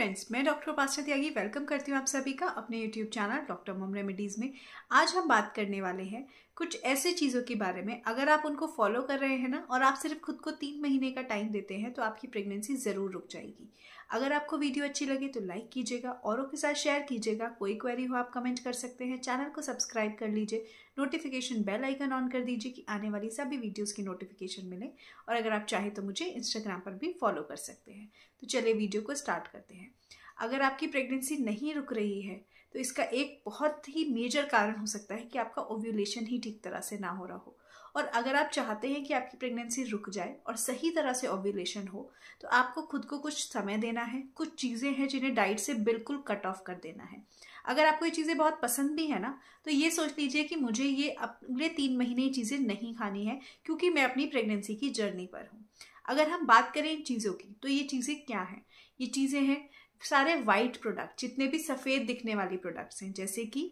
Friends, मैं doctor उपासना त्यागी welcome करती हूँ आप सभी का अपने यूट्यूब चैनल डॉक्टर मम रेमेडीज़ में। आज हम बात करने वाले हैं कुछ ऐसे चीज़ों के बारे में, अगर आप उनको फॉलो कर रहे हैं ना और आप सिर्फ खुद को 3 महीने का टाइम देते हैं तो आपकी प्रेगनेंसी ज़रूर रुक जाएगी। अगर आपको वीडियो अच्छी लगे तो लाइक कीजिएगा, औरों के साथ शेयर कीजिएगा। कोई क्वेरी हो आप कमेंट कर सकते हैं। चैनल को सब्सक्राइब कर लीजिए, नोटिफिकेशन बेल आइकन ऑन कर दीजिए कि आने वाली सभी वीडियोज़ की नोटिफिकेशन मिले। और अगर आप चाहें तो मुझे इंस्टाग्राम पर भी फॉलो कर सकते हैं। तो चलिए वीडियो को स्टार्ट करते हैं। अगर आपकी प्रेगनेंसी नहीं रुक रही है तो इसका एक बहुत ही मेजर कारण हो सकता है कि आपका ओव्यूलेशन ही ठीक तरह से ना हो रहा हो। और अगर आप चाहते हैं कि आपकी प्रेगनेंसी रुक जाए और सही तरह से ओव्यूलेशन हो तो आपको खुद को कुछ समय देना है। कुछ चीज़ें हैं जिन्हें डाइट से बिल्कुल कट ऑफ कर देना है। अगर आपको ये चीज़ें बहुत पसंद भी है ना तो ये सोच लीजिए कि मुझे ये अगले 3 महीने ये चीज़ें नहीं खानी है क्योंकि मैं अपनी प्रेगनेंसी की जर्नी पर हूँ। अगर हम बात करें इन चीज़ों की तो ये चीज़ें क्या हैं? ये चीज़ें हैं सारे वाइट प्रोडक्ट, जितने भी सफ़ेद दिखने वाली प्रोडक्ट्स हैं, जैसे कि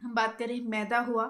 हम बात करें मैदा हुआ,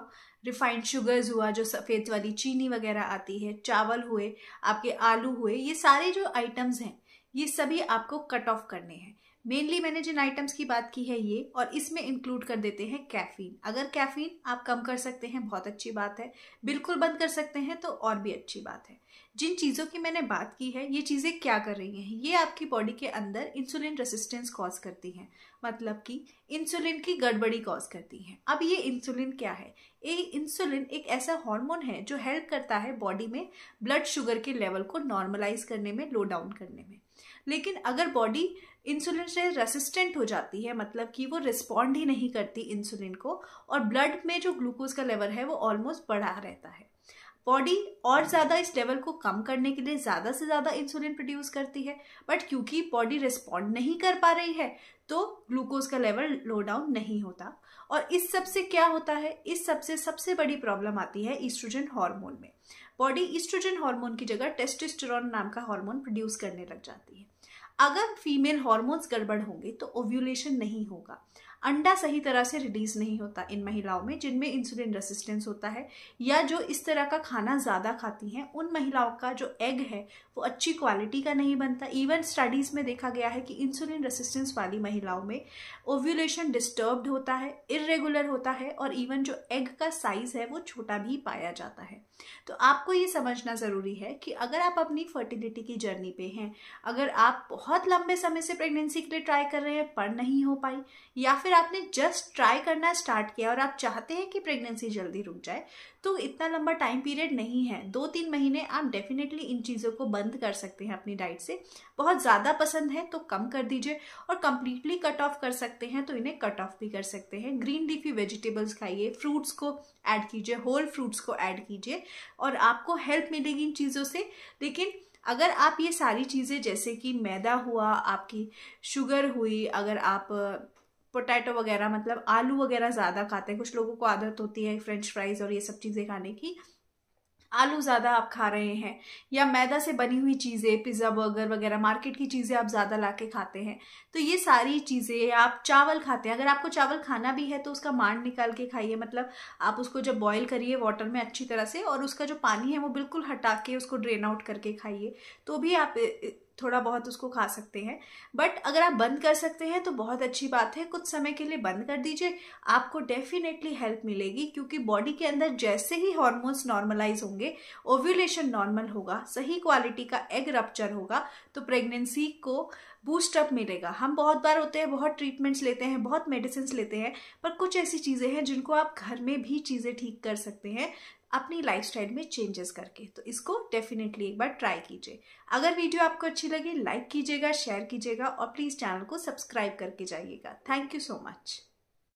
रिफाइंड शुगर्स हुआ जो सफ़ेद वाली चीनी वगैरह आती है, चावल हुए, आपके आलू हुए, ये सारे जो आइटम्स हैं ये सभी आपको कट ऑफ करने हैं। मेनली मैंने जिन आइटम्स की बात की है ये, और इसमें इंक्लूड कर देते हैं कैफीन। अगर कैफीन आप कम कर सकते हैं बहुत अच्छी बात है, बिल्कुल बंद कर सकते हैं तो और भी अच्छी बात है। जिन चीज़ों की मैंने बात की है ये चीज़ें क्या कर रही हैं, ये आपकी बॉडी के अंदर इंसुलिन रेसिस्टेंस कॉज करती हैं, मतलब कि इंसुलिन की गड़बड़ी कॉज करती हैं। अब ये इंसुलिन क्या है? ये इंसुलिन एक ऐसा हार्मोन है जो हेल्प करता है बॉडी में ब्लड शुगर के लेवल को नॉर्मलाइज करने में, लो डाउन करने में। लेकिन अगर बॉडी इंसुलिन से रेसिस्टेंट हो जाती है, मतलब कि वो रिस्पॉन्ड ही नहीं करती इंसुलिन को, और ब्लड में जो ग्लूकोज का लेवल है वो ऑलमोस्ट बढ़ा रहता है, बॉडी और ज़्यादा इस लेवल को कम करने के लिए ज़्यादा से ज़्यादा इंसुलिन प्रोड्यूस करती है। बट क्योंकि बॉडी रिस्पॉन्ड नहीं कर पा रही है तो ग्लूकोज का लेवल लो डाउन नहीं होता। और इस सब से क्या होता है? इस सबसे सबसे बड़ी प्रॉब्लम आती है ईस्ट्रोजन हार्मोन में। बॉडी ईस्ट्रोजन हार्मोन की जगह टेस्टोस्टेरोन नाम का हार्मोन प्रोड्यूस करने लग जाती है। अगर फीमेल हार्मोन्स गड़बड़ होंगे तो ओव्यूलेशन नहीं होगा, अंडा सही तरह से रिलीज नहीं होता इन महिलाओं में जिनमें इंसुलिन रेसिस्टेंस होता है, या जो इस तरह का खाना ज़्यादा खाती हैं उन महिलाओं का जो एग है वो अच्छी क्वालिटी का नहीं बनता। इवन स्टडीज़ में देखा गया है कि इंसुलिन रेसिस्टेंस वाली महिलाओं में ओव्यूलेशन डिस्टर्ब्ड होता है, इरेगुलर होता है, और इवन जो एग का साइज़ है वो छोटा भी पाया जाता है। तो आपको ये समझना ज़रूरी है कि अगर आप अपनी फर्टिलिटी की जर्नी पे हैं, अगर आप बहुत लंबे समय से प्रेगनेंसी के लिए ट्राई कर रहे हैं पर नहीं हो पाई, या फिर आपने जस्ट ट्राई करना स्टार्ट किया और आप चाहते हैं कि प्रेगनेंसी जल्दी रुक जाए, तो इतना लंबा टाइम पीरियड नहीं है। 2-3 महीने आप डेफिनेटली इन चीज़ों को बंद कर सकते हैं अपनी डाइट से। बहुत ज़्यादा पसंद है तो कम कर दीजिए, और कंप्लीटली कट ऑफ कर सकते हैं तो इन्हें कट ऑफ भी कर सकते हैं। ग्रीन लीफी वेजिटेबल्स खाइए, फ्रूट्स को ऐड कीजिए, होल फ्रूट्स को ऐड कीजिए, और आपको हेल्प मिलेगी इन चीज़ों से। लेकिन अगर आप ये सारी चीज़ें, जैसे कि मैदा हुआ, आपकी शुगर हुई, अगर आप पोटैटो वगैरह मतलब आलू वगैरह ज़्यादा खाते हैं, कुछ लोगों को आदत होती है फ्रेंच फ्राइज और ये सब चीज़ें खाने की, आलू ज़्यादा आप खा रहे हैं, या मैदा से बनी हुई चीज़ें, पिज़्ज़ा बर्गर वगैरह मार्केट की चीज़ें आप ज़्यादा ला के खाते हैं, तो ये सारी चीज़ें, आप चावल खाते हैं, अगर आपको चावल खाना भी है तो उसका मांड निकाल के खाइए। मतलब आप उसको जब बॉईल करिए वाटर में अच्छी तरह से, और उसका जो पानी है वो बिल्कुल हटा के उसको ड्रेन आउट करके खाइए, तो भी आप थोड़ा बहुत उसको खा सकते हैं। बट अगर आप बंद कर सकते हैं तो बहुत अच्छी बात है, कुछ समय के लिए बंद कर दीजिए, आपको डेफिनेटली हेल्प मिलेगी। क्योंकि बॉडी के अंदर जैसे ही हार्मोन्स नॉर्मलाइज होंगे, ओव्यूलेशन नॉर्मल होगा, सही क्वालिटी का एग रप्चर होगा, तो प्रेगनेंसी को बूस्ट अप मिलेगा। हम बहुत बार होते हैं, बहुत ट्रीटमेंट्स लेते हैं, बहुत मेडिसिन लेते हैं, पर कुछ ऐसी चीज़ें हैं जिनको आप घर में भी चीज़ें ठीक कर सकते हैं अपनी लाइफस्टाइल में चेंजेस करके। तो इसको डेफिनेटली एक बार ट्राई कीजिए। अगर वीडियो आपको अच्छी लगी लाइक कीजिएगा, शेयर कीजिएगा, और प्लीज़ चैनल को सब्सक्राइब करके जाइएगा। Thank you so much.